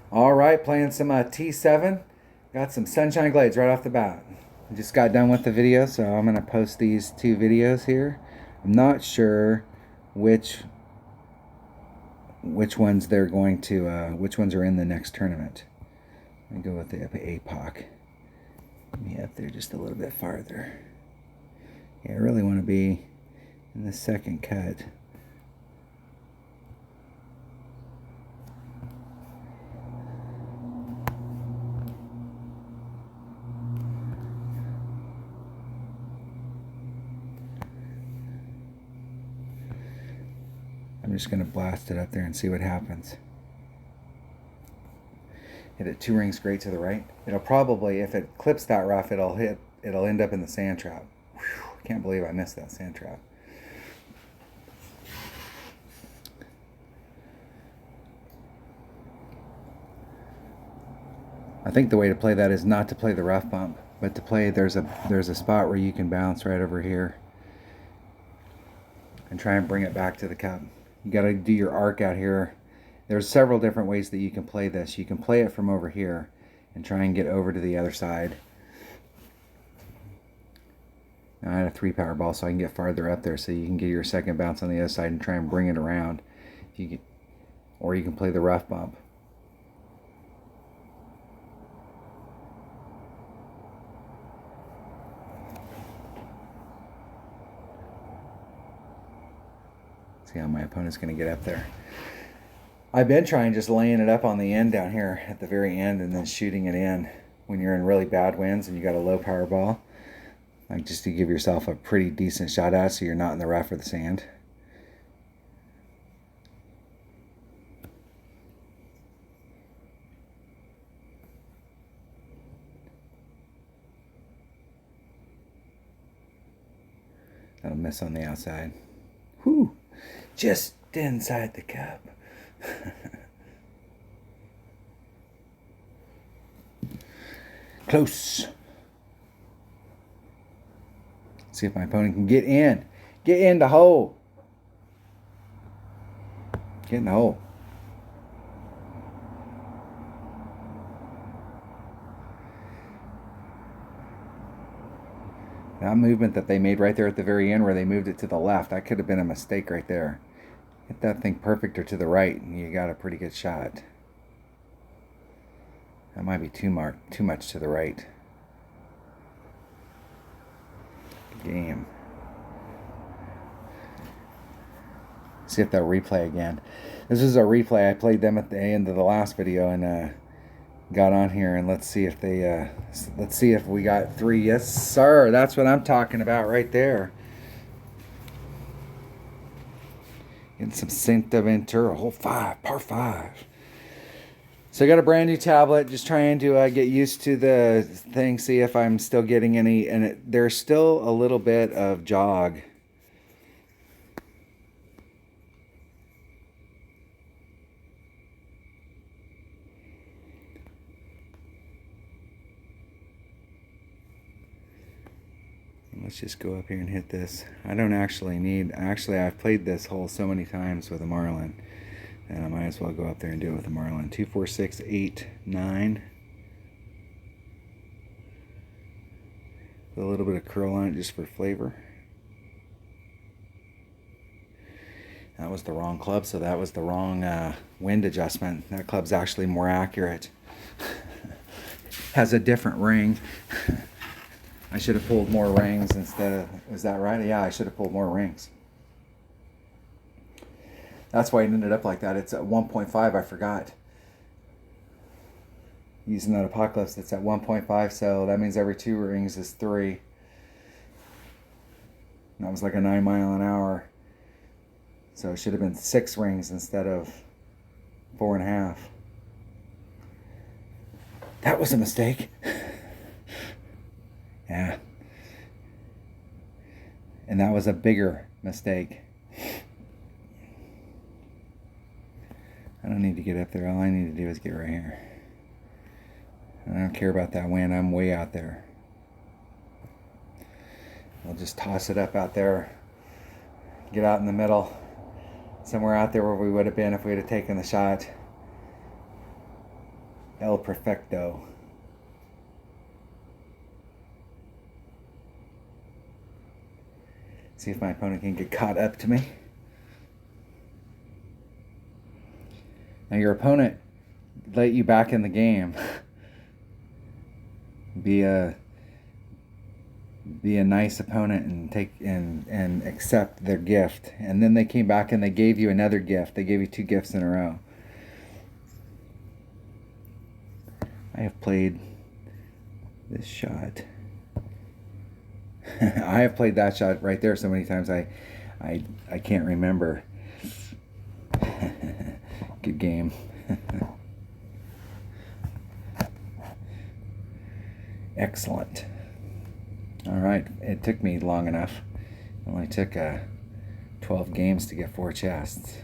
All right, playing some T7. Got some Sunshine Glades right off the bat. I just got done with the video, so I'm going to post these two videos here. I'm not sure which ones they're going to, which ones are in the next tournament. Let me go with the APOC. Let me up there just a little bit farther. Yeah, I really want to be in the second cut. I'm just going to blast it up there and see what happens. Hit it 2 rings straight to the right. It'll probably, if it clips that rough, it'll end up in the sand trap. Whew, can't believe I missed that sand trap. I think the way to play that is not to play the rough bump, but to play, there's a spot where you can bounce right over here and try and bring it back to the cup. You got to do your arc out here. There's several different ways that you can play this. You can play it from over here and try and get over to the other side. Now I had a 3 power ball, so I can get farther up there, so you can get your second bounce on the other side and try and bring it around. Or you can play the rough bump. See how my opponent's going to get up there. I've been trying just laying it up on the end down here at the very end and then shooting it in when you're in really bad winds and you got a low power ball. Like just to give yourself a pretty decent shot at, so you're not in the rough or the sand. That'll miss on the outside. Whew! Just inside the cup. Close. See if my opponent can get in. Get in the hole. Get in the hole. That movement that they made right there at the very end where they moved it to the left, that could have been a mistake right there. Hit that thing perfect or to the right and you got a pretty good shot. That might be too much to the right. Good game. See if they'll replay again. This is a replay. I played them at the end of the last video and got on here, and let's see if we got 3. Yes, sir. That's what I'm talking about right there. Getting some Cinta Ventura, hole 5, par 5. So I got a brand new tablet, just trying to get used to the thing, see if I'm still getting any, and there's still a little bit of jog. Let's just go up here and hit this. I don't actually need, I've played this hole so many times with a Marlin, and I might as well go up there and do it with a Marlin. 2, 4, 6, 8, 9. With a little bit of curl on it just for flavor. That was the wrong club, so that was the wrong wind adjustment. That club's actually more accurate. Has a different ring. I should have pulled more rings instead of, was that right? Yeah, I should have pulled more rings. That's why it ended up like that. It's at 1.5, I forgot. Using that Apocalypse, it's at 1.5, so that means every 2 rings is 3. That was like a 9 mile an hour. So it should have been 6 rings instead of 4.5. That was a mistake. Yeah. And that was a bigger mistake. I don't need to get up there. All I need to do is get right here. I don't care about that wind. I'm way out there. I'll just toss it up out there. Get out in the middle. Somewhere out there where we would have been if we would have taken the shot. El Perfecto. See if my opponent can get caught up to me. Now your opponent let you back in the game. Be a nice opponent and take and accept their gift. And then they came back and they gave you another gift. They gave you 2 gifts in a row. I have played this shot. I have played that shot right there so many times I can't remember. Good game. Excellent. All right, it took me long enough. It only took 12 games to get 4 chests.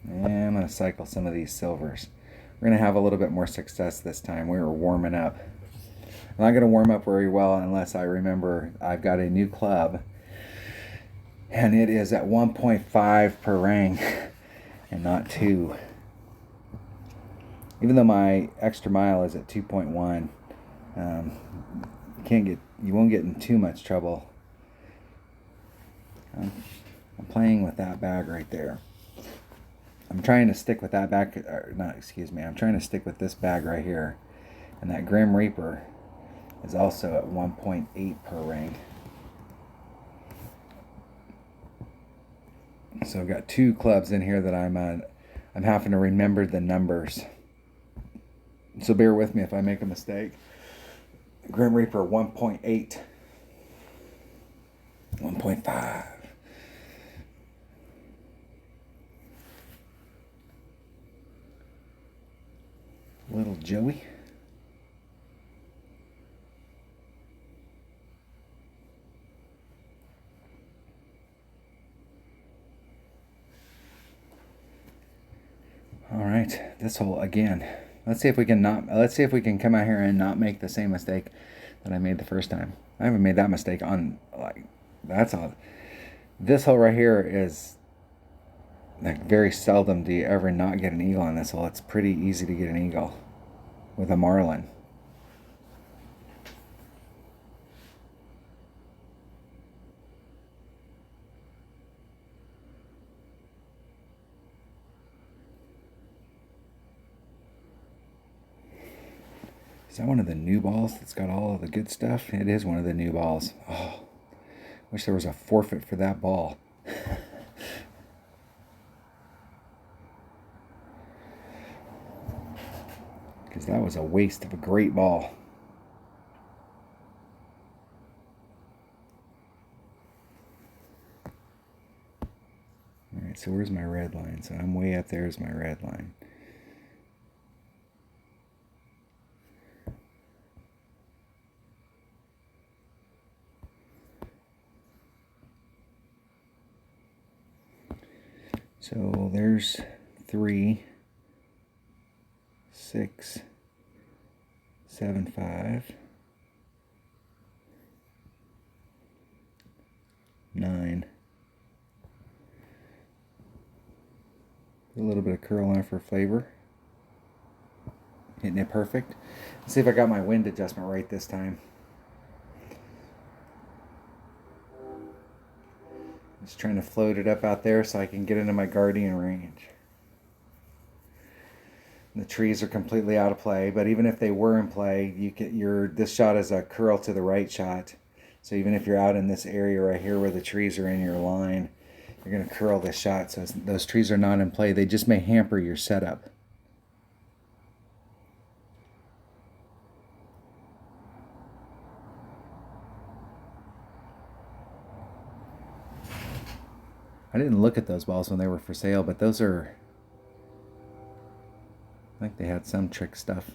And I'm going to cycle some of these silvers. We're going to have a little bit more success this time. We were warming up. I'm not going to warm up very well unless I remember I've got a new club. And it is at 1.5 per ring and not 2. Even though my extra mile is at 2.1, you won't get in too much trouble. I'm playing with that bag right there. I'm trying to stick with that bag, I'm trying to stick with this bag right here. And that Grim Reaper is also at 1.8 per ring. So I've got 2 clubs in here that I'm having to remember the numbers. So bear with me if I make a mistake. Grim Reaper 1.8. 1.5. Little Joey. All right, this hole again. Let's see if we can come out here and not make the same mistake that I made the first time. I haven't made that mistake on, that's all. This hole right here is very seldom do you ever not get an eagle on this hole. It's pretty easy to get an eagle with a marlin. Is that one of the new balls that's got all of the good stuff? It is one of the new balls. Oh, wish there was a forfeit for that ball. Because that was a waste of a great ball. Alright, so where's my red line? So I'm way up there is my red line. So there's 3, 6, 7, 5, 9. A little bit of curl on it for flavor. Hitting it perfect. Let's see if I got my wind adjustment right this time. Just trying to float it up out there so I can get into my guardian range. The trees are completely out of play, but even if they were in play, this shot is a curl to the right shot. So even if you're out in this area right here where the trees are in your line, you're going to curl this shot. So those trees are not in play. They just may hamper your setup. I didn't look at those balls when they were for sale, but those are, I think they had some trick stuff.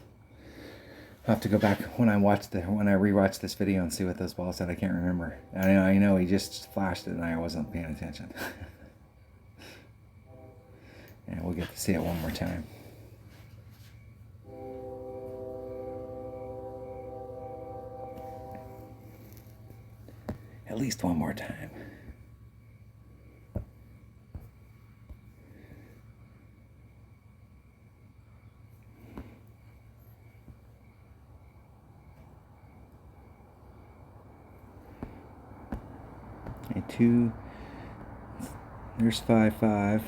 I'll have to go back when I rewatch this video and see what those balls said. I can't remember. I know he just flashed it and I wasn't paying attention. And we'll get to see it one more time. At least one more time. 2. There's 5-5.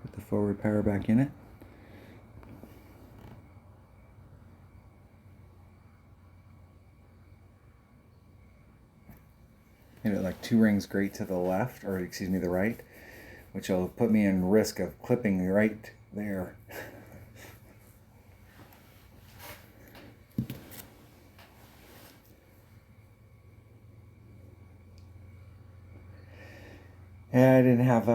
Put the forward power back in it. Hit it like 2 rings great to the left, or excuse me, the right, which will put me in risk of clipping right there. And I didn't have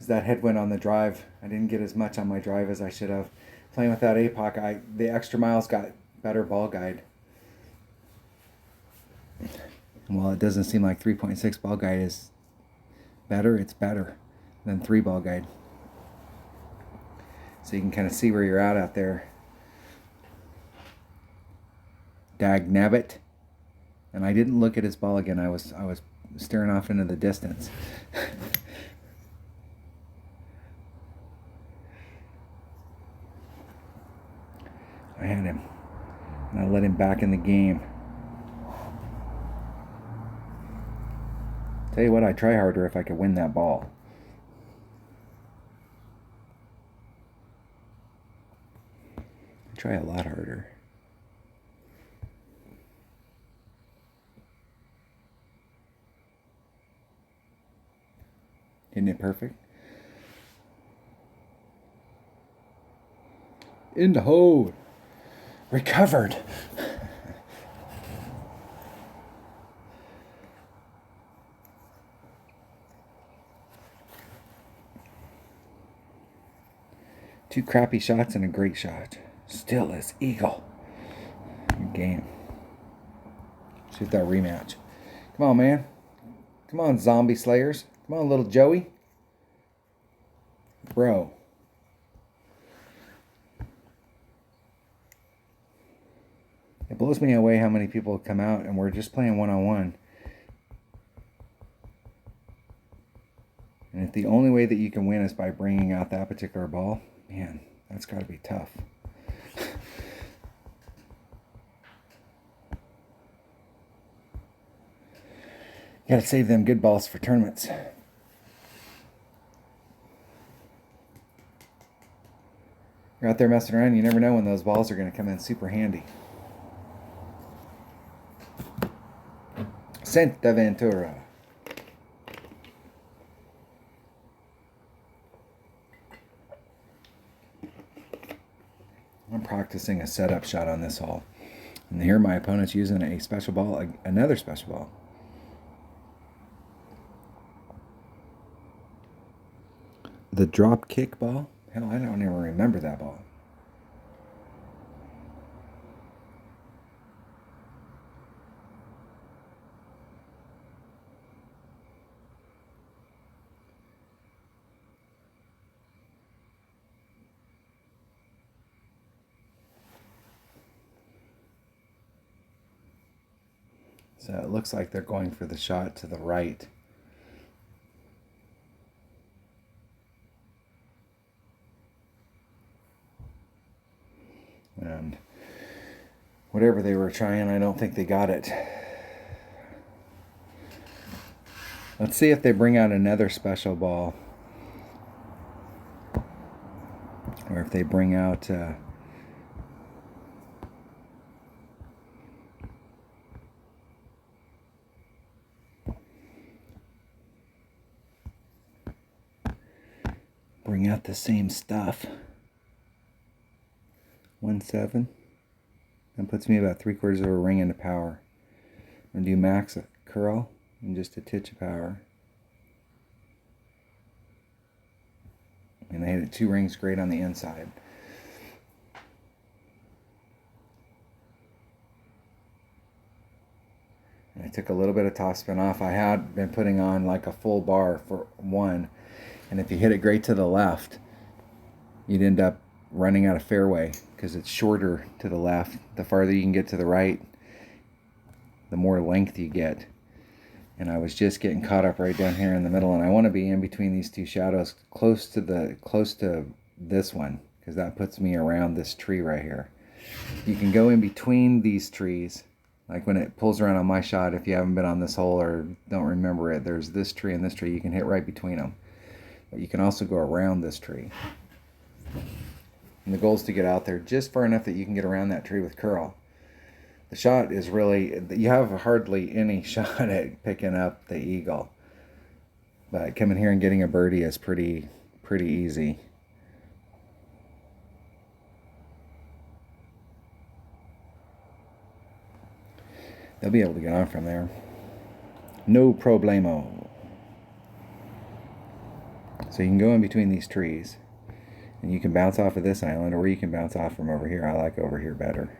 that headwind on the drive. I didn't get as much on my drive as I should have. Playing with that APOC, the extra miles got better ball guide. Well, it doesn't seem like 3.6 ball guide is better. It's better than 3 ball guide. So you can kind of see where you're at out there. Dag nabbit. And I didn't look at his ball again. I was staring off into the distance. I had him. And I let him back in the game. Tell you what, I'd try harder if I could win that ball. I'd try a lot harder. Isn't it perfect? In the hole. Recovered. Two crappy shots and a great shot. Still is Eagle. Good game. Shoot that rematch. Come on, man. Come on, zombie slayers. Come on, little Joey. Bro. It blows me away how many people come out and we're just playing one-on-one. And if the only way that you can win is by bringing out that particular ball, man, that's got to be tough. You got to save them good balls for tournaments. You're out there messing around, you never know when those balls are going to come in super handy. Santa Ventura. I'm practicing a setup shot on this hole. And here my opponent's using a special ball, another special ball. The drop kick ball? Hell, I don't even remember that ball. So it looks like they're going for the shot to the right. And whatever they were trying, I don't think they got it. Let's see if they bring out another special ball. Or if they bring out... bring out the same stuff. 1-7. That puts me about 3/4 of a ring into power. I'm going to do max curl and just a titch of power. And I hit it 2 rings great on the inside. And I took a little bit of topspin off. I had been putting on like a full bar for 1. And if you hit it great to the left, you'd end up running out of fairway because it's shorter to the left. The farther you can get to the right, the more length you get. And I was just getting caught up right down here in the middle, and I want to be in between these two shadows, close to this one, because that puts me around this tree right here. You can go in between these trees. Like when it pulls around on my shot, if you haven't been on this hole or don't remember it, there's this tree and this tree. You can hit right between them. But you can also go around this tree. And the goal is to get out there just far enough that you can get around that tree with curl. The shot is really, you have hardly any shot at picking up the eagle. But coming here and getting a birdie is pretty easy. They'll be able to get on from there. No problemo. So you can go in between these trees. And you can bounce off of this island, or you can bounce off from over here. I like over here better.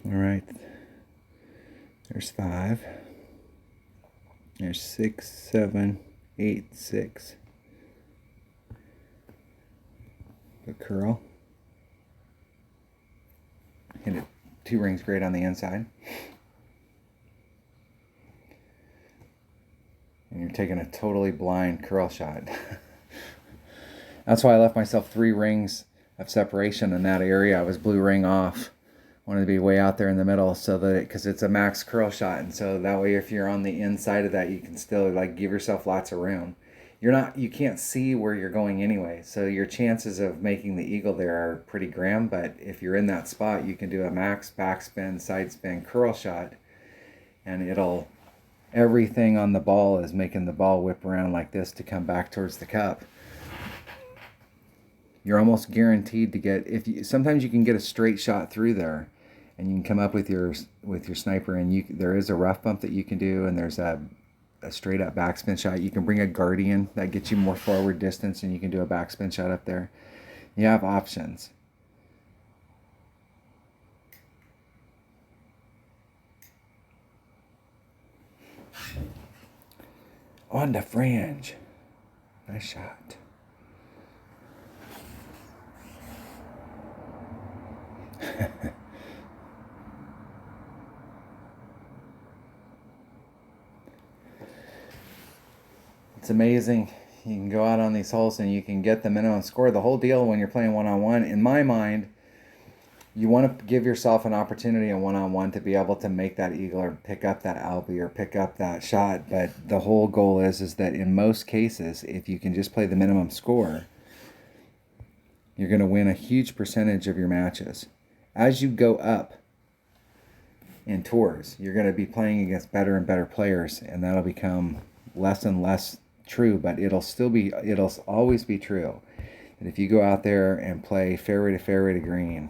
All right. There's 5. There's 6, 7, 8, 6. The curl. Hit it 2 rings great on the inside. And you're taking a totally blind curl shot. That's why I left myself 3 rings of separation in that area. I was blue ring off. Wanted to be way out there in the middle, so that because it's a max curl shot, and so that way if you're on the inside of that, you can still like give yourself lots of room. You can't see where you're going anyway, so your chances of making the eagle there are pretty grim. But if you're in that spot, you can do a max backspin, side spin, curl shot, and everything on the ball is making the ball whip around like this to come back towards the cup. You're almost guaranteed to get, sometimes you can get a straight shot through there, and you can come up with your sniper, and there is a rough bump that you can do, and there's a straight up backspin shot. You can bring a guardian that gets you more forward distance, and you can do a backspin shot up there. You have options. On the fringe. Nice shot. It's amazing. You can go out on these holes and you can get the minimum score. The whole deal when you're playing one-on-one, in my mind, you want to give yourself an opportunity in one-on-one to be able to make that eagle or pick up that albie or pick up that shot. But the whole goal is that in most cases, if you can just play the minimum score, you're going to win a huge percentage of your matches. As you go up in tours, you're going to be playing against better and better players, and that'll become less and less true, but it'll always be true that if you go out there and play fairway to green,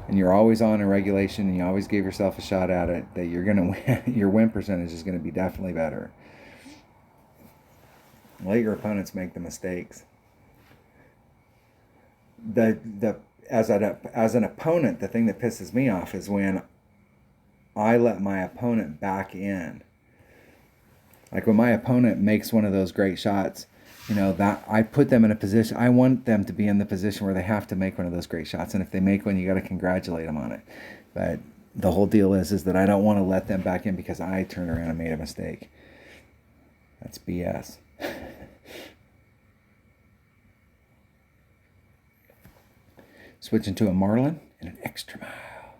and you're always on in regulation, and you always give yourself a shot at it, that you're going to win. Your win percentage is going to be definitely better. Let your opponents make the mistakes. As an opponent, the thing that pisses me off is when I let my opponent back in. Like when my opponent makes one of those great shots, that I put them in a position. I want them to be in the position where they have to make one of those great shots. And if they make one, you got to congratulate them on it. But the whole deal is that I don't want to let them back in because I turned around and made a mistake. That's BS. Switching to a marlin and an extra mile.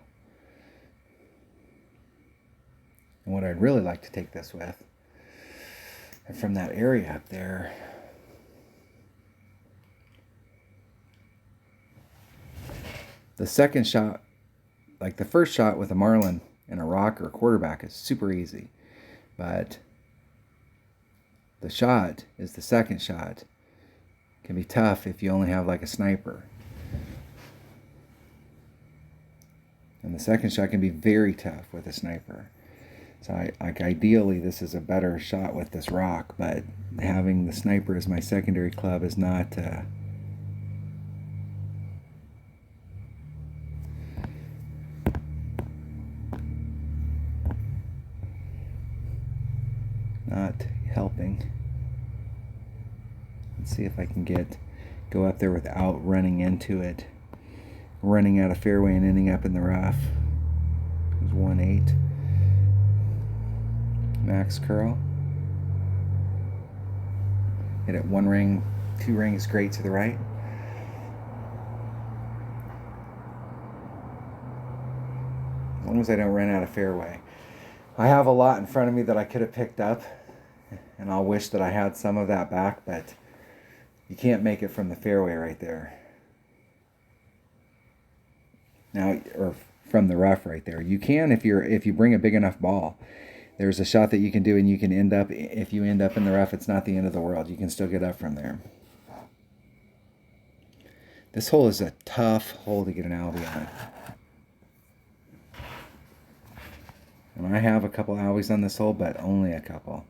And what I'd really like to take this with, and from that area up there, the second shot, like the first shot with a marlin and a rock or a quarterback, is super easy. But the shot is the second shot. It can be tough if you only have like a sniper. And the second shot can be very tough with a sniper. So ideally this is a better shot with this rock, but having the sniper as my secondary club is not not helping. see if I can go up there without running into it, running out of fairway and ending up in the rough. It was 1-8. Max curl. Hit it 1 ring, 2 rings great to the right. As long as I don't run out of fairway. I have a lot in front of me that I could have picked up, and I'll wish that I had some of that back, but you can't make it from the fairway right there. Now, or from the rough right there. You can if you bring a big enough ball. There's a shot that you can do, and you can end up, if you end up in the rough, it's not the end of the world. You can still get up from there. This hole is a tough hole to get an Albie on. And I have a couple Albies on this hole, but only a couple.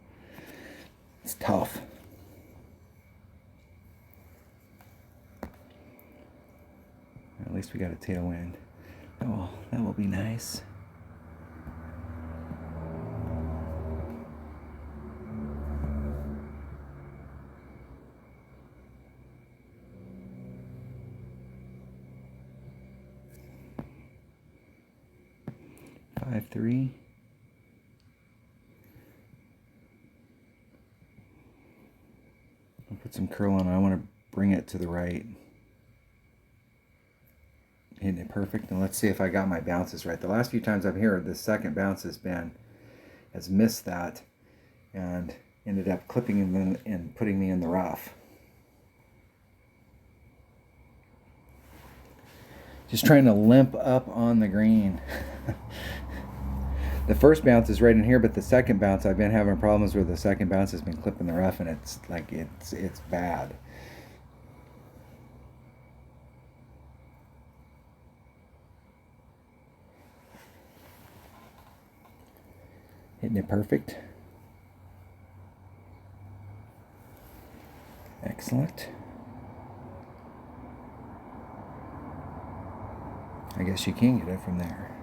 It's tough. At least we got a tailwind. Oh, that will be nice. Five, 3. I'll put some curl on. I want to bring it to the right. Hitting it perfect. And let's see if I got my bounces right. The last few times I'm here, the second bounce has missed that and ended up clipping him and putting me in the rough. Just trying to limp up on the green. The first bounce is right in here, but the second bounce, I've been having problems where the second bounce has been clipping the rough, and it's like it's bad. Hitting it perfect. Excellent. I guess you can get it from there.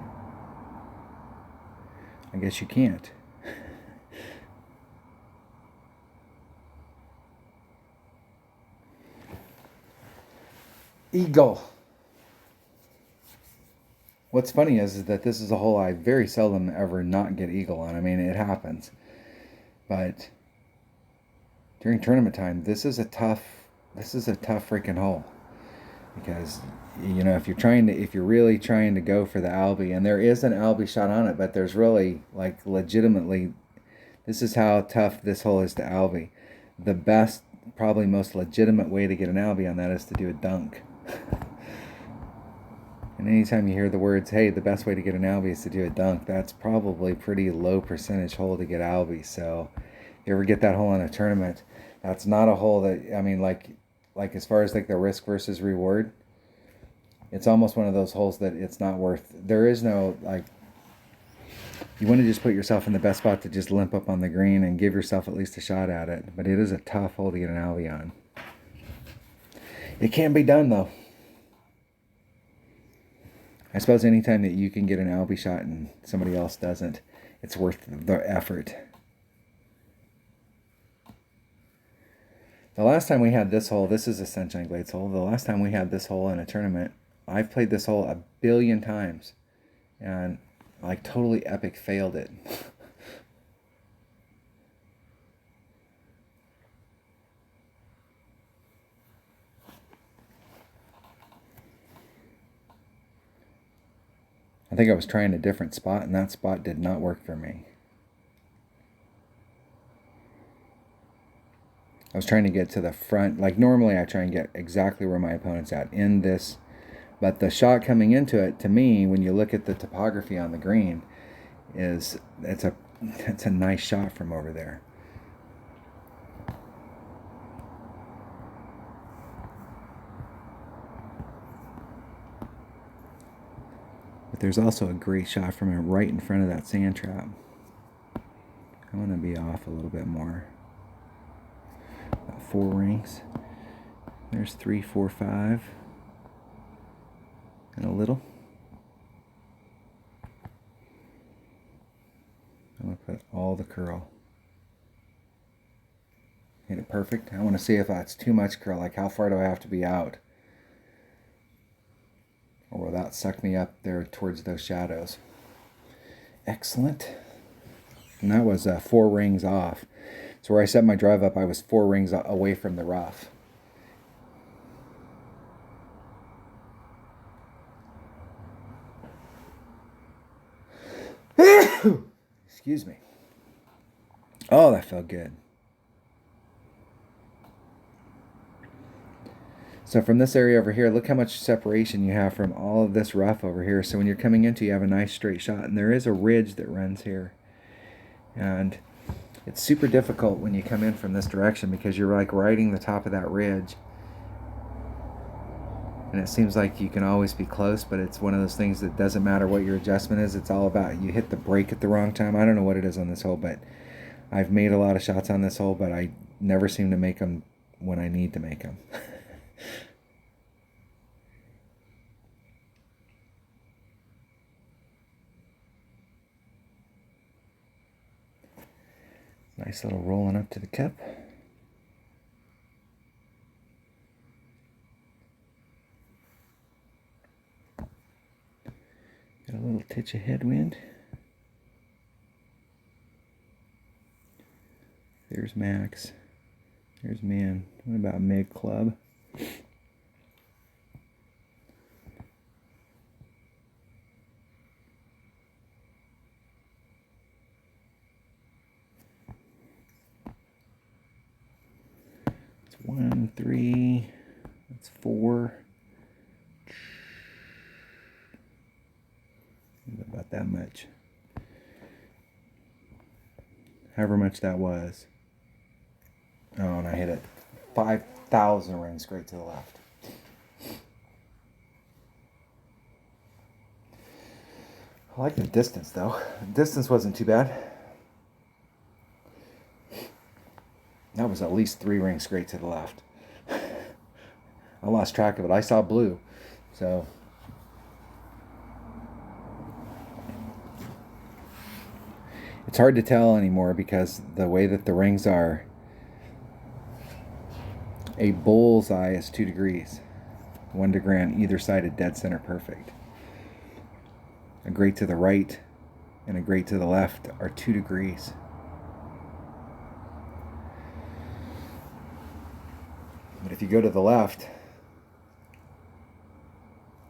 I guess you can't. Eagle. What's funny is that this is a hole I very seldom ever not get eagle on. I mean, it happens. But during tournament time, this is a tough freaking hole. Because, you know, if you're really trying to go for the Albie, and there is an Albie shot on it, but there's really, like, legitimately, this is how tough this hole is to Albie. The best, probably most legitimate way to get an Albie on that is to do a dunk. And anytime you hear the words, hey, the best way to get an Albie is to do a dunk, that's probably pretty low percentage hole to get Albie. So if you ever get that hole in a tournament, that's not a hole that, I mean, like as far as like the risk versus reward, it's almost one of those holes that it's not worth. There is no, like, you want to just put yourself in the best spot to just limp up on the green and give yourself at least a shot at it. But it is a tough hole to get an Albie on. It can be done, though. I suppose anytime that you can get an Albie shot and somebody else doesn't, it's worth the effort. The last time we had this hole, this is a Sunshine Glades hole. The last time we had this hole in a tournament, I've played this hole 1 billion times. And like totally epic failed it. I think I was trying a different spot, and that spot did not work for me. I was trying to get to the front. Like normally I try and get exactly where my opponent's at in this. But the shot coming into it, to me, when you look at the topography on the green, it's a nice shot from over there. But there's also a great shot from it right in front of that sand trap. I'm going to be off a little bit more. About 4 rings. There's 3, 4, 5. And a little. I'm going to put all the curl. Hit it perfect. I want to see if that's too much curl, like how far do I have to be out? Or will that suck me up there towards those shadows? Excellent. And that was 4 rings off. So where I set my drive up, I was 4 rings away from the rough. Excuse me. Oh, that felt good. So from this area over here, look how much separation you have from all of this rough over here. So when you're coming into, you have a nice straight shot. And there is a ridge that runs here. And it's super difficult when you come in from this direction because you're like riding the top of that ridge. And it seems like you can always be close, but it's one of those things that doesn't matter what your adjustment is. It's all about you hit the brake at the wrong time. I don't know what it is on this hole, but I've made a lot of shots on this hole, but I never seem to make them when I need to make them. Nice little rolling up to the cup. Got a little titch of headwind. There's Max. There's Min. What about mid club? It's 1, 3. That's 4. About that much. However much that was. Oh, and I hit it 5,000 rings straight to the left. I like the distance though. The distance wasn't too bad. That was at least 3 rings straight to the left. I lost track of it. I saw blue. So it's hard to tell anymore because the way that the rings are, a bullseye is 2 degrees. 1 degree on either side of dead center perfect. A grate to the right and a grate to the left are 2 degrees. But if you go to the left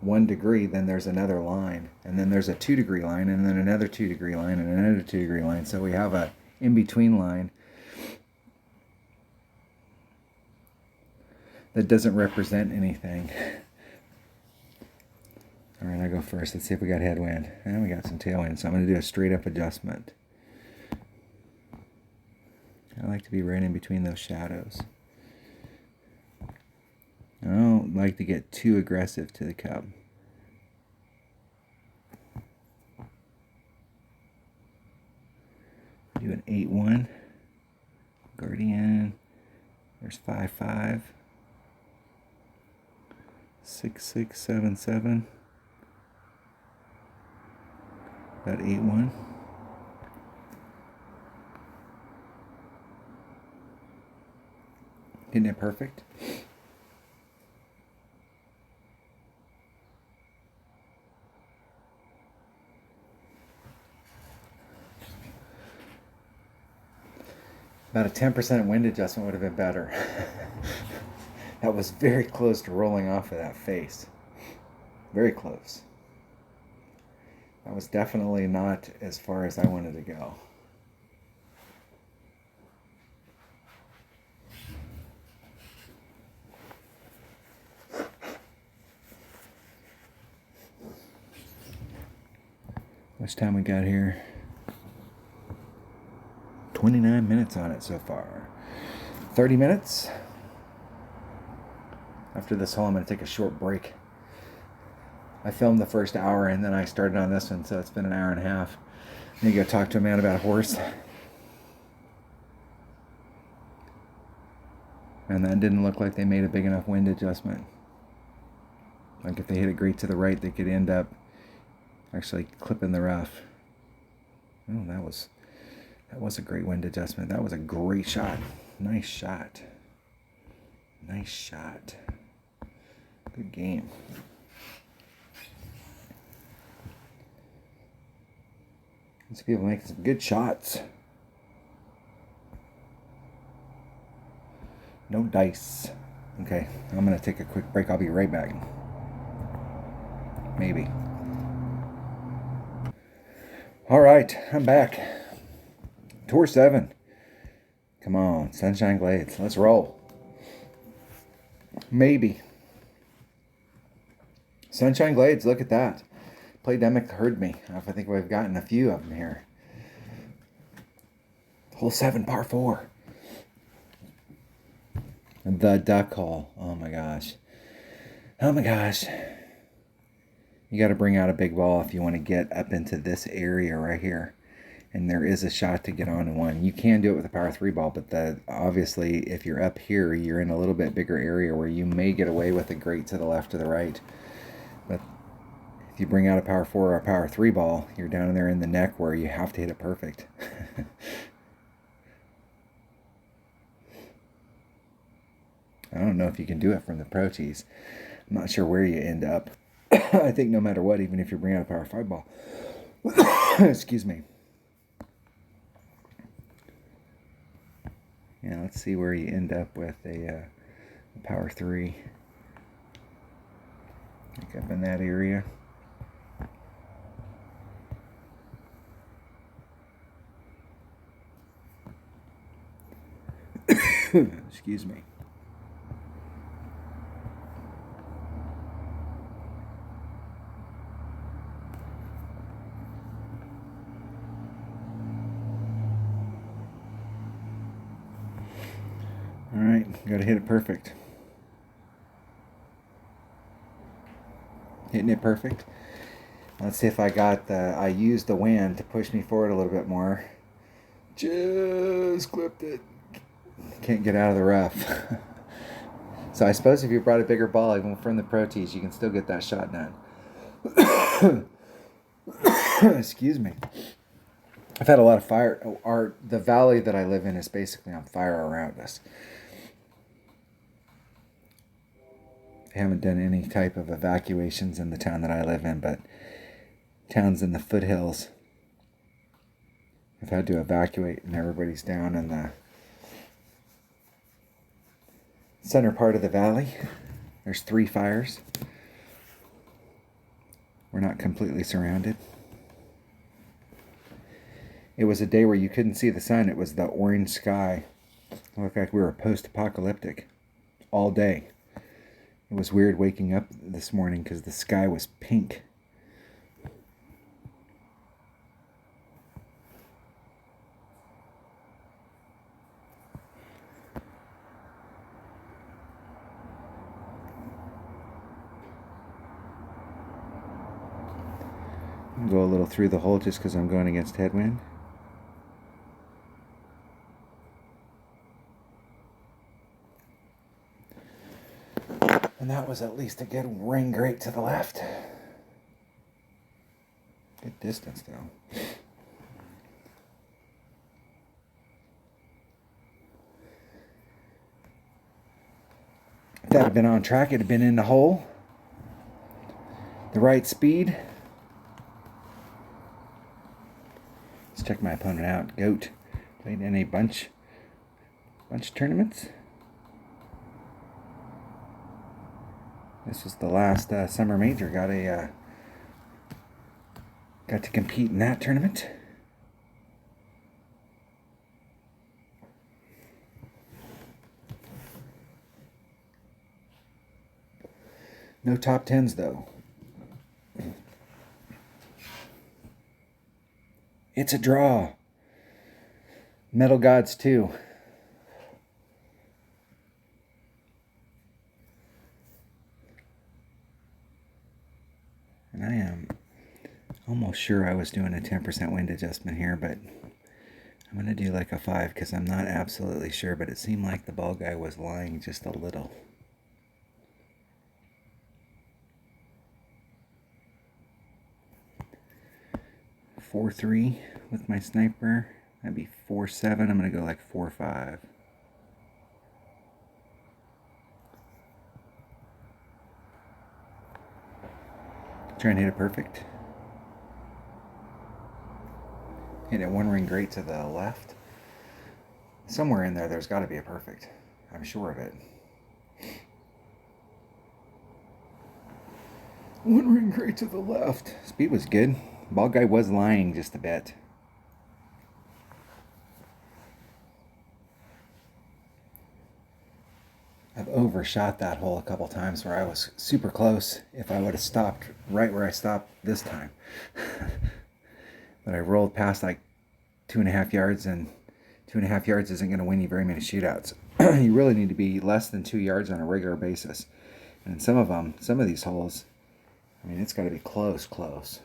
1 degree, then there's another line, and then there's a 2 degree line, and then another 2 degree line, and another 2 degree line. So we have a in-between line that doesn't represent anything. All right, I go first. Let's see if we got headwind. And we got some tailwind, so I'm going to do a straight up adjustment. I like to be right in between those shadows. I don't like to get too aggressive to the cup. Do an 8-1. Guardian. There's 5-5. 6-6, 7-7. About 8-1. Getting it perfect. About a 10% wind adjustment would have been better. That was very close to rolling off of that face. Very close. That was definitely not as far as I wanted to go. Much time we got here? 29 minutes on it so far. 30 minutes. After this hole, I'm going to take a short break. I filmed the first hour and then I started on this one, so it's been an hour and a half. I need to go talk to a man about a horse. And that didn't look like they made a big enough wind adjustment. Like if they hit it great to the right, they could end up actually clipping the rough. Oh, that was a great wind adjustment. That was a great shot. Nice shot. Nice shot. Good game. These people making some good shots. No dice. Okay, I'm going to take a quick break. I'll be right back. Maybe. All right, I'm back. Tour 7. Come on, Sunshine Glades. Let's roll. Maybe. Sunshine Glades, look at that. Playdemic heard me. I think we've gotten a few of them here. Hole 7, par 4. The duck hole. Oh my gosh. Oh my gosh. You got to bring out a big ball if you want to get up into this area right here. And there is a shot to get on one. You can do it with a par 3 ball, but obviously if you're up here, you're in a little bit bigger area where you may get away with a great to the left or the right. But if you bring out a par 4 or a par 3 ball, you're down there in the neck where you have to hit it perfect. I don't know if you can do it from the pro tees. I'm not sure where you end up. I think no matter what, even if you bring out a par 5 ball. Excuse me. Yeah, let's see where you end up with a par 3. Like up in that area. Excuse me. All right, got to hit it perfect. Hitting it perfect. Let's see if I used the wind to push me forward a little bit more. Just clipped it. Can't get out of the rough. So I suppose if you brought a bigger ball, even from the pro tees, you can still get that shot done. Excuse me. I've had a lot of fire. The valley that I live in is basically on fire around us. I haven't done any type of evacuations in the town that I live in, but towns in the foothills have had to evacuate, and everybody's down in the center part of the valley. There's 3 fires. We're not completely surrounded. It was a day where you couldn't see the sun. It was the orange sky. It looked like we were post-apocalyptic all day. It was weird waking up this morning because the sky was pink. I'll go a little through the hole just because I'm going against headwind. And that was at least a good ring grate to the left. Good distance though. If that had been on track, it'd have been in the hole. The right speed. Let's check my opponent out. Goat. Played in a bunch of tournaments. This was the last summer major. Got to compete in that tournament. No top 10s though. It's a draw. Metal Gods 2. And I am almost sure I was doing a 10% wind adjustment here, but I'm going to do like a 5 because I'm not absolutely sure, but it seemed like the ball guy was lying just a little. .43 with my sniper. That'd be 4.7. I'm going to go like 4.5. Try and hit it perfect. Hit it one ring great to the left. Somewhere in there, there's got to be a perfect. I'm sure of it. One ring great to the left. Speed was good. Ball guy was lying just a bit. I've overshot that hole a couple times where I was super close if I would have stopped right where I stopped this time. But I rolled past like 2.5 yards, and 2.5 yards isn't going to win you very many shootouts. You really need to be less than 2 yards on a regular basis. And some of these holes, I mean, it's got to be close.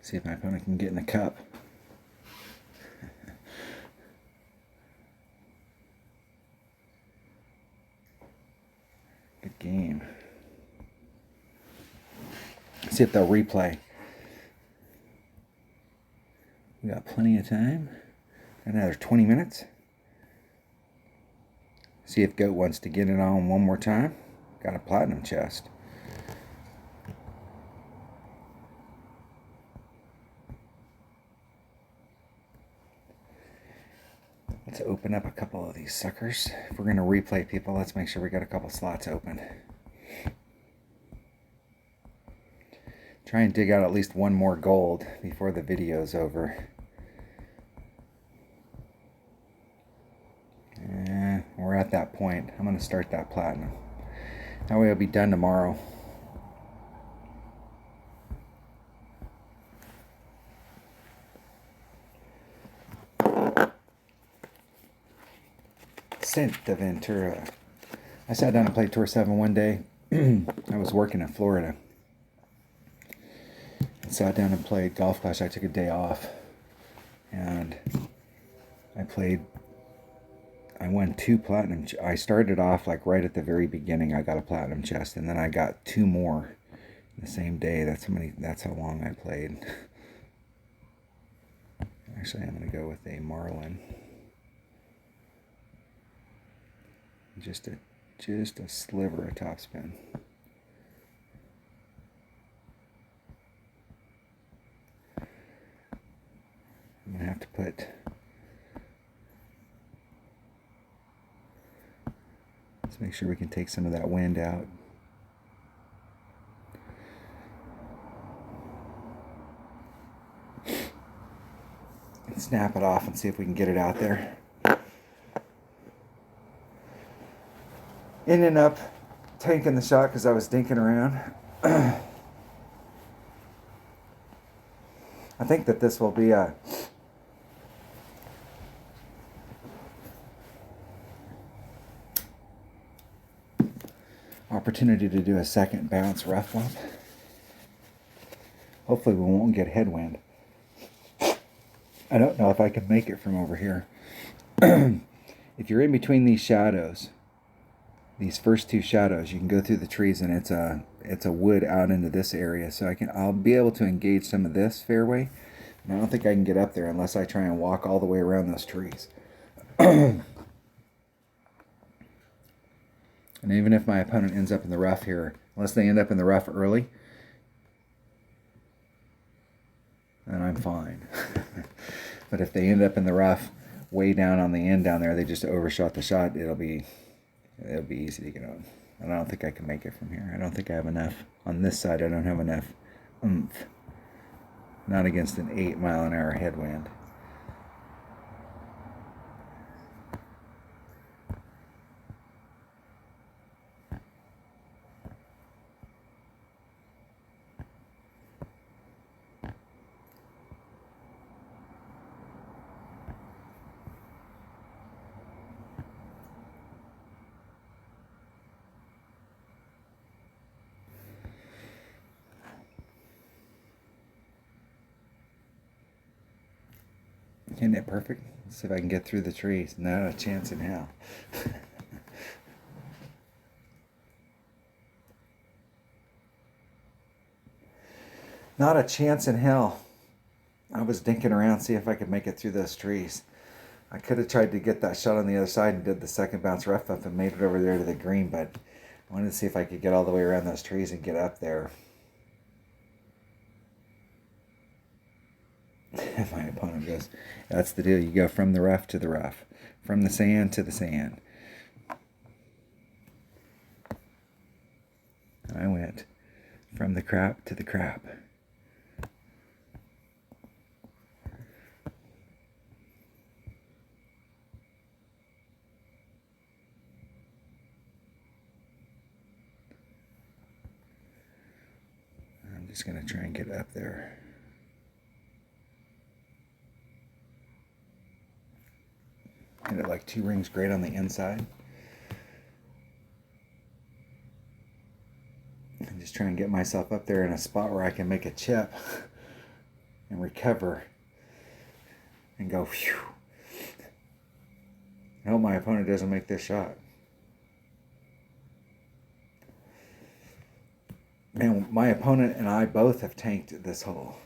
See if my opponent can get in the cup. Good game. See if they'll replay. We got plenty of time. Another 20 minutes. See if Goat wants to get it on one more time. Got a platinum chest. Let's open up a couple of these suckers. If we're going to replay people, let's make sure we got a couple slots open. Try and dig out at least one more gold before the video's over. We're at that point. I'm going to start that platinum. That way it'll be done tomorrow. Santa Ventura. I sat down and played Tour 7 one day. I was working in Florida. I sat down and played Golf Clash. I took a day off. And I won 2 platinum. I started off like right at the very beginning. I got a platinum chest, and then I got 2 more the same day. That's how long I played. Actually, I'm going to go with a Marlin. Just a sliver of topspin. I'm going to have to put... Let's make sure we can take some of that wind out. And snap it off and see if we can get it out there. Ended up tanking the shot because I was dinking around. I think that this will be a opportunity to do a second bounce rough one. Hopefully we won't get headwind. I don't know if I can make it from over here. If you're in between these shadows, these first 2 shadows, you can go through the trees, and it's a wood out into this area, so I'll be able to engage some of this fairway. And I don't think I can get up there unless I try and walk all the way around those trees. And even if my opponent ends up in the rough here, unless they end up in the rough early, then I'm fine. But if they end up in the rough way down on the end down there, they just overshot the shot, it'll be easy to get on. And I don't think I can make it from here. I don't think I have enough. On this side, I don't have enough oomph. Not against an 8-mile-an-hour headwind. Isn't it perfect? Let's see if I can get through the trees. Not a chance in hell. Not a chance in hell. I was dinking around, see if I could make it through those trees. I could have tried to get that shot on the other side and did the second bounce rough up and made it over there to the green, but I wanted to see if I could get all the way around those trees and get up there. My opponent goes, that's the deal. You go from the rough to the rough, from the sand to the sand. I went from the crap to the crap. I'm just going to try and get up there. Hit it like 2 rings great on the inside. And just try and get myself up there in a spot where I can make a chip and recover and go, phew. I hope my opponent doesn't make this shot. Man, my opponent and I both have tanked this hole.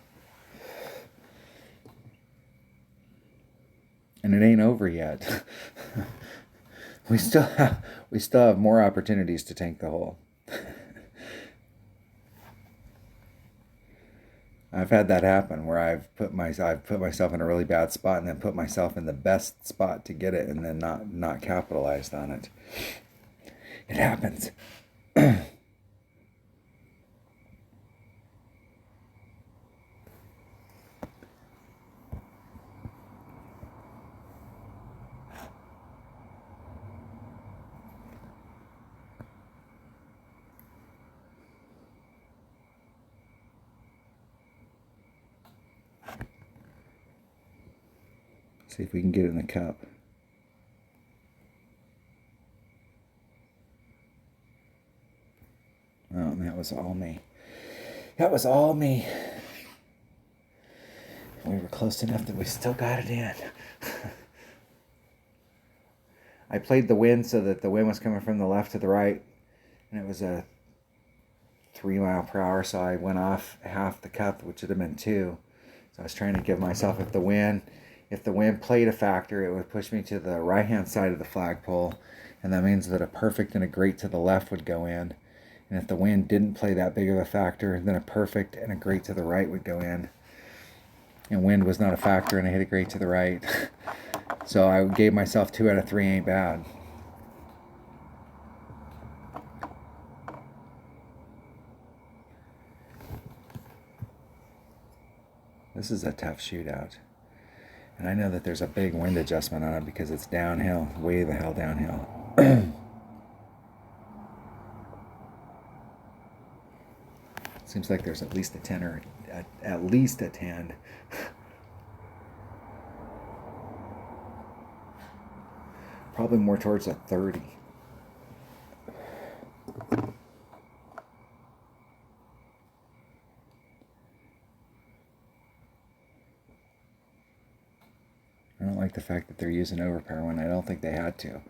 And it ain't over yet. we still have more opportunities to tank the hole. I've had that happen where I've put myself in a really bad spot and then put myself in the best spot to get it and then not capitalized on it. It happens. See if we can get it in the cup. Oh, that was all me. That was all me. We were close enough that we still got it in. I played the wind so that the wind was coming from the left to the right, and it was a 3 mile per hour, so I went off half the cup, which would have been 2. So I was trying to give myself, if the wind played a factor, it would push me to the right hand side of the flagpole, and that means that a perfect and a great to the left would go in. And if the wind didn't play that big of a factor, then a perfect and a great to the right would go in. And wind was not a factor, and I hit a great to the right. So I gave myself 2 out of 3 ain't bad. This is a tough shootout. And I know that there's a big wind adjustment on it because it's downhill, way the hell downhill. Seems like there's at least a 10 or at least a 10. Probably more towards a 30. I don't like the fact that they're using overpower when I don't think they had to.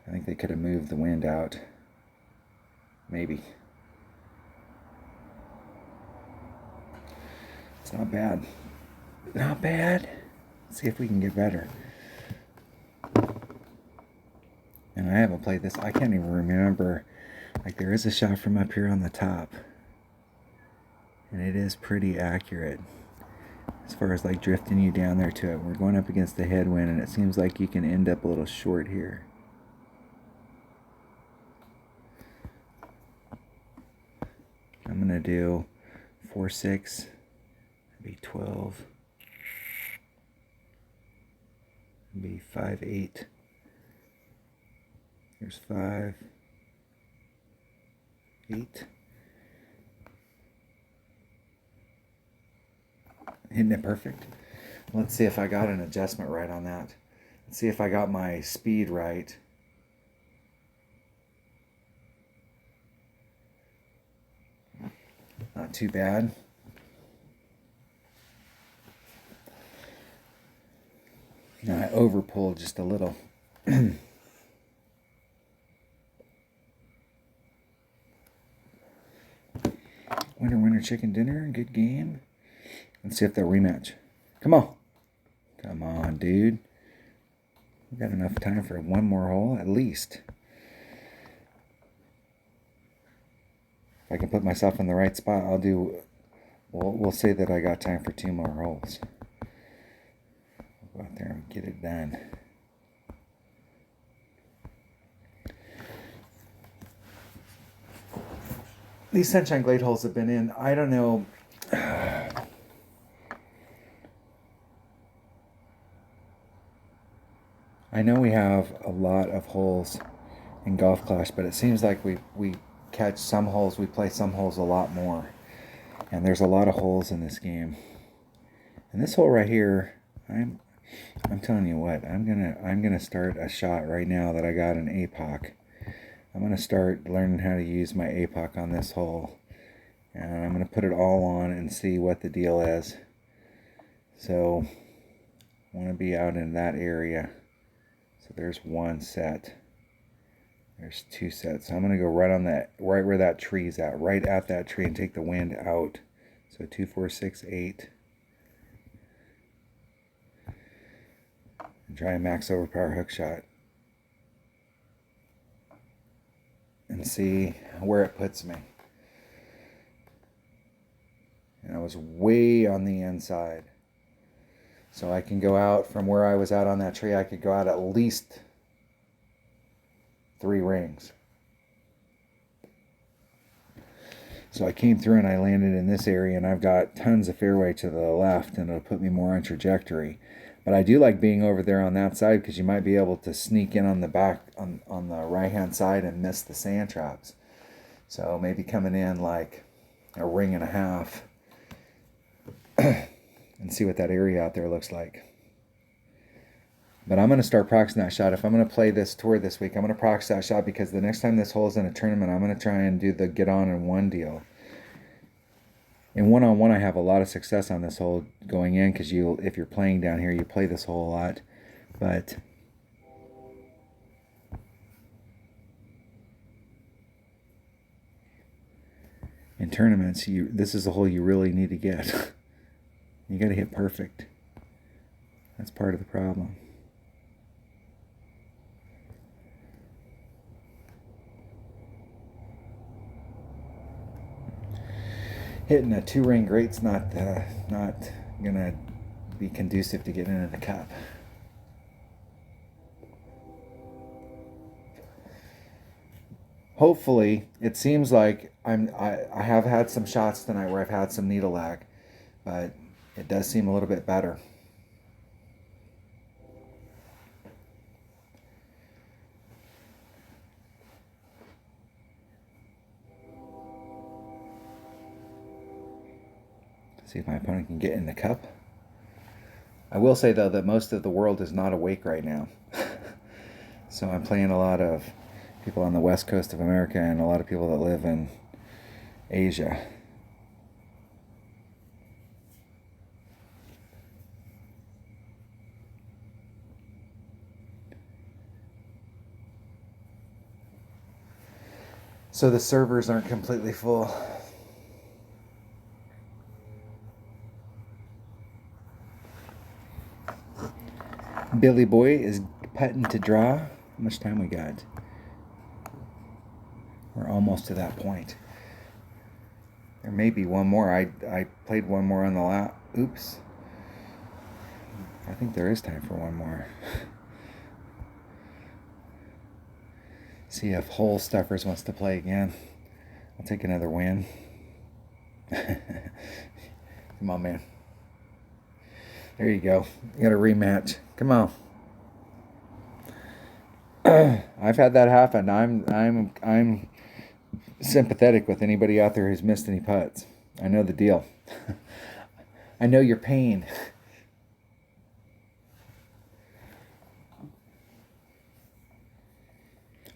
I think they could have moved the wind out. Maybe. It's not bad. Not bad. Let's see if we can get better. And I haven't played this. I can't even remember. Like, there is a shot from up here on the top. And it is pretty accurate. As far as like drifting you down there to it. We're going up against the headwind, and it seems like you can end up a little short here. I'm going to do 4-6, be 12, be 5-8. Here's 5, 8. Hitting it perfect. Let's see if I got an adjustment right on that. Let's see if I got my speed right. Not too bad. Now I overpulled just a little. Winner, chicken dinner. Good game. Let's see if they'll rematch. Come on. Come on, dude. We've got enough time for one more hole at least. If I can put myself in the right spot, I'll do. We'll say that I got time for 2 more holes. We'll go out there and get it done. These Sunshine Glade holes have been in, I don't know. I know we have a lot of holes in Golf Clash, but it seems like we catch some holes, we play some holes a lot more. And there's a lot of holes in this game. And this hole right here, I'm telling you what, I'm gonna start a shot right now that I got an APOC. I'm gonna start learning how to use my APOC on this hole. And I'm gonna put it all on and see what the deal is. So I wanna be out in that area. So there's one set. There's 2 sets. So I'm gonna go right on that, right where that tree's at, right at that tree, and take the wind out. So 2, 4, 6, 8. And try a max overpower hook shot. And see where it puts me. And I was way on the inside. So I can go out from where I was out on that tree, I could go out at least 3 rings. So I came through and I landed in this area, and I've got tons of fairway to the left, and it'll put me more on trajectory. But I do like being over there on that side because you might be able to sneak in on the back, on the right-hand side, and miss the sand traps. So maybe coming in like a ring and a half and see what that area out there looks like. But I'm going to start practicing that shot. If I'm going to play this tour this week, I'm going to practice that shot, because the next time this hole's in a tournament, I'm going to try and do the get on in one deal. In one-on-one, I have a lot of success on this hole going in, because if you're playing down here, you play this hole a lot. But in tournaments, this is the hole you really need to get. You got to hit perfect. That's part of the problem. Hitting a 2-ring great's not gonna be conducive to getting into the cup. Hopefully, it seems like I have had some shots tonight where I've had some needle lag, but it does seem a little bit better. See if my opponent can get in the cup. I will say, though, that most of the world is not awake right now. So I'm playing a lot of people on the west coast of America and a lot of people that live in Asia. So the servers aren't completely full. Billy Boy is putting to draw. How much time we got? We're almost to that point. There may be one more. I played one more on the lap. Oops. I think there is time for one more. See if Hole Stuffers wants to play again. I'll take another win. Come on, man. There you go. You got a rematch. Come on. I've had that happen. I'm sympathetic with anybody out there who's missed any putts. I know the deal. I know your pain.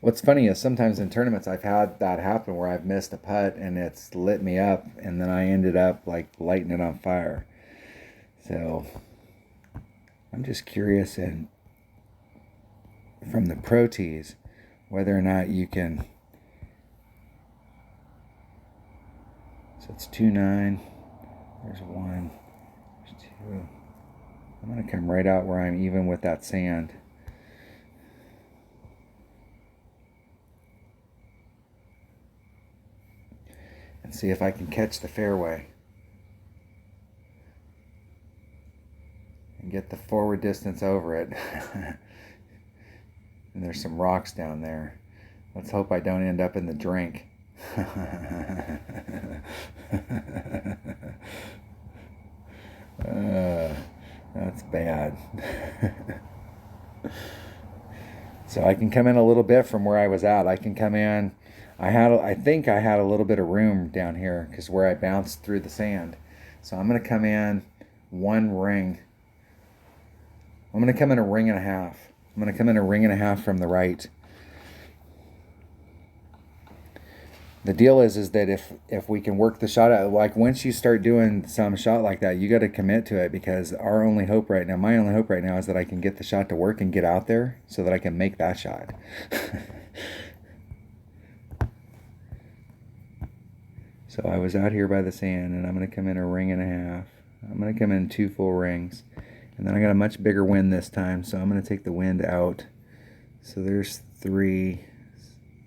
What's funny is sometimes in tournaments I've had that happen where I've missed a putt and it's lit me up, and then I ended up like lighting it on fire. So I'm just curious, and from the pro tees, whether or not you can. So it's 2-9. There's 1. There's 2. I'm going to come right out where I'm even with that sand. and see if I can catch the fairway and get the forward distance over it. And there's some rocks down there. Let's hope I don't end up in the drink. That's bad. So I can come in a little bit from where I was at. I can come in. I think I had a little bit of room down here because where I bounced through the sand. So I'm going to come in one ring. I'm going to come in a ring and a half. I'm going to come in a ring and a half from the right. The deal is that if we can work the shot out, like once you start doing some shot like that, you got to commit to it, because our only hope right now, my only hope right now, is that I can get the shot to work and get out there so that I can make that shot. So I was out here by the sand, and I'm going to come in a ring and a half. I'm going to come in 2 full rings. And then I got a much bigger wind this time, so I'm going to take the wind out. So there's 3,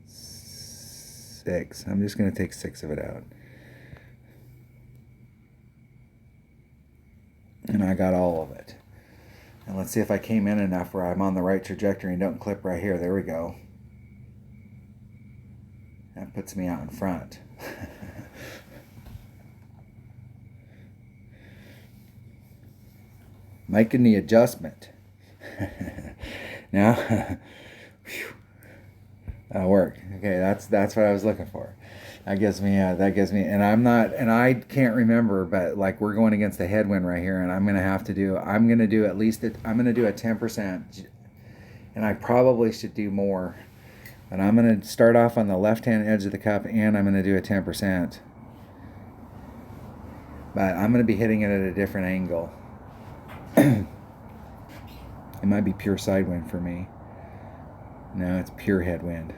6. I'm just going to take 6 of it out. And I got all of it. And let's see if I came in enough where I'm on the right trajectory and don't clip right here. There we go. That puts me out in front. Making the adjustment. Now, that'll work. Okay, that's what I was looking for. That gives me, and I can't remember, but like we're going against a headwind right here, and I'm going to do at least, I'm going to do a 10%, and I probably should do more, but I'm going to start off on the left-hand edge of the cup, and I'm going to do a 10%, but I'm going to be hitting it at a different angle. It might be pure side wind for me. No, it's pure headwind.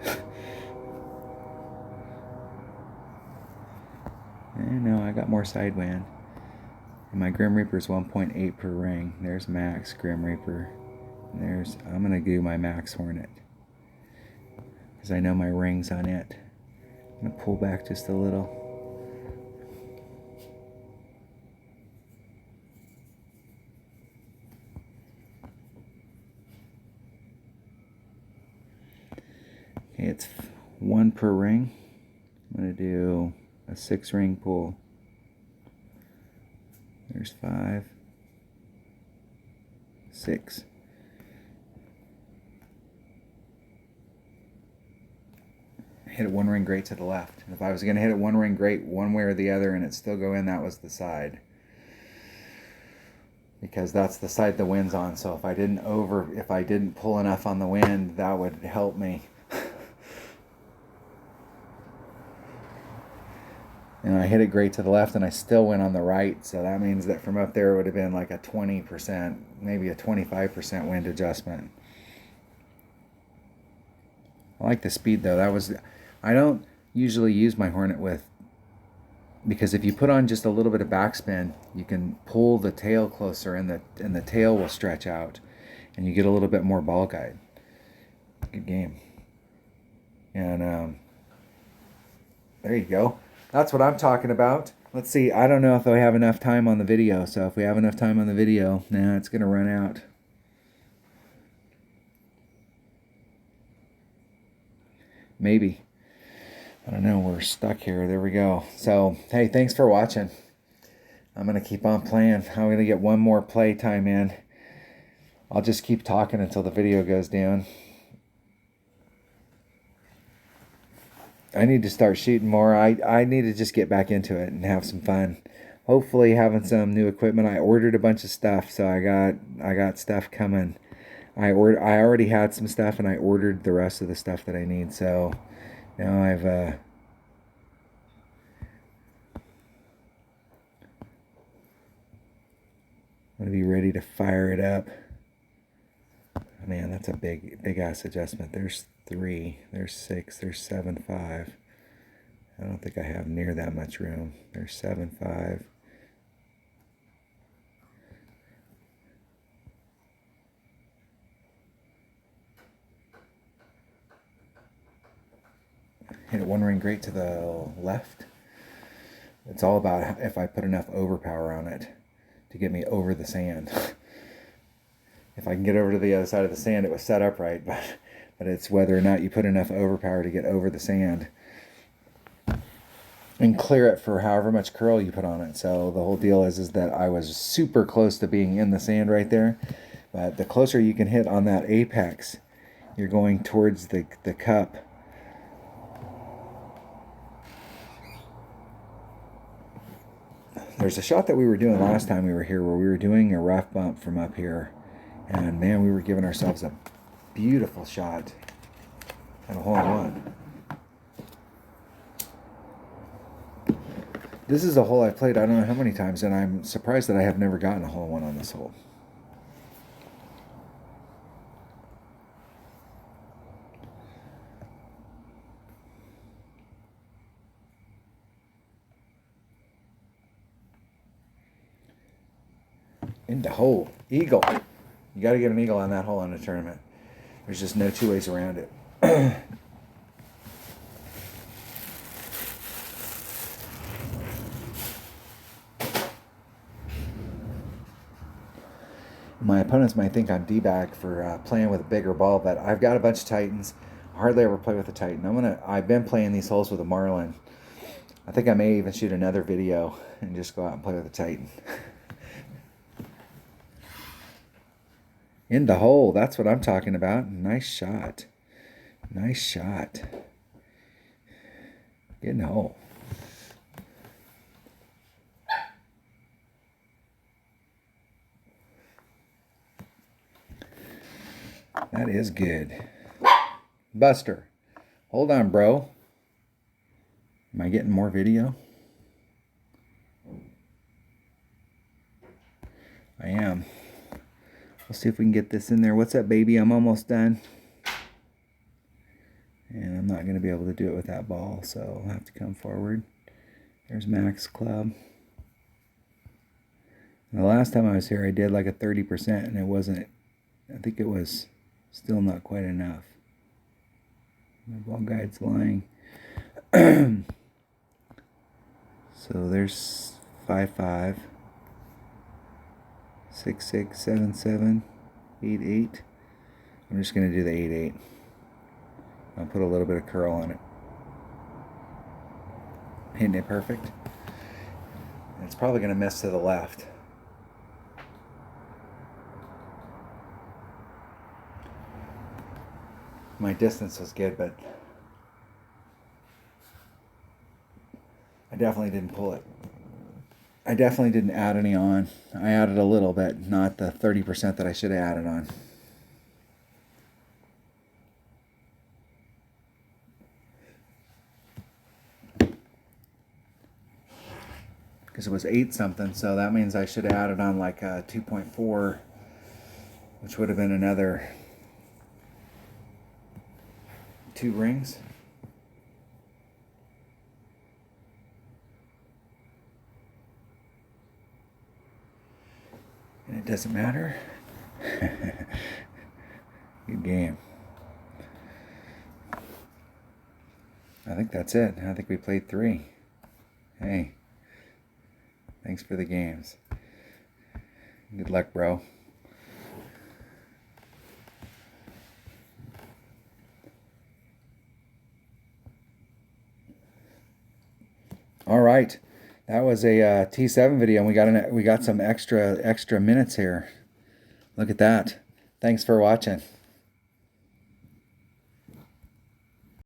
No, I got more side wind. And my Grim Reaper is 1.8 per ring. There's max Grim Reaper. And I'm gonna do my max Hornet, because I know my ring's on it. I'm gonna pull back just a little. Okay, it's 1 per ring. I'm going to do a 6-ring pull. There's 5, 6. Hit it 1 ring great to the left. If I was going to hit it 1 ring great one way or the other and it still go in, that was the side. Because that's the side the wind's on. So if I didn't pull enough on the wind, that would help me. And I hit it great to the left, and I still went on the right, so that means that from up there it would have been like a 20%, maybe a 25% wind adjustment. I like the speed though. I don't usually use my Hornet because if you put on just a little bit of backspin, you can pull the tail closer, and the tail will stretch out, and you get a little bit more ball guide. Good game. And there you go. That's what I'm talking about. Let's see. I don't know if I have enough time on the video. So if we have enough time on the video, it's going to run out. Maybe. I don't know. We're stuck here. There we go. So, hey, thanks for watching. I'm going to keep on playing. I'm going to get one more play time in. I'll just keep talking until the video goes down. I need to start shooting more. I need to just get back into it and have some fun. Hopefully having some new equipment. I ordered a bunch of stuff, so I got stuff coming. I already had some stuff, and I ordered the rest of the stuff that I need. So now I'm gonna be ready to fire it up. Man, that's a big ass adjustment. There's 3, there's 6, there's 7, 5. I don't think I have near that much room. There's 7, 5. Hit it 1 ring great to the left. It's all about if I put enough overpower on it to get me over the sand. If I can get over to the other side of the sand, it was set up right, but it's whether or not you put enough overpower to get over the sand and clear it for however much curl you put on it. So the whole deal is that I was super close to being in the sand right there, but the closer you can hit on that apex, you're going towards the cup. There's a shot that we were doing last time we were here where we were doing a rough bump from up here, and man, we were giving ourselves a beautiful shot at a hole-in-one. This is a hole I've played I don't know how many times, and I'm surprised that I have never gotten a hole-in-one on this hole. In the hole. Eagle. You got to get an eagle on that hole in a tournament. There's just no two ways around it. My opponents might think I'm D-bag for playing with a bigger ball, but I've got a bunch of Titans. I hardly ever play with a Titan. I've been playing these holes with a Marlin. I think I may even shoot another video and just go out and play with a Titan. In the hole, that's what I'm talking about. Nice shot. Nice shot. Get in the hole. That is good. Buster, hold on, bro. Am I getting more video? I am. We'll see if we can get this in there. What's up, baby? I'm almost done. And I'm not going to be able to do it with that ball, so I'll have to come forward. There's Max Club. And the last time I was here, I did like a 30%, and it wasn't, I think it was still not quite enough. My ball guide's lying. So there's 5-5. 6-6, 7-7, 8-8. I'm just going to do the 8-8. I'll put a little bit of curl on it. Hitting it perfect. And it's probably going to miss to the left. My distance was good, but I definitely didn't pull it. I definitely didn't add any on. I added a little bit, not the 30% that I should have added on. Because it was 8 something, so that means I should have added on like a 2.4, which would have been another 2 rings. And it doesn't matter. Good game. I think that's it. I think we played 3. Hey, thanks for the games. Good luck, bro. All right. That was a T7 video, and we got some extra minutes here. Look at that. Thanks for watching.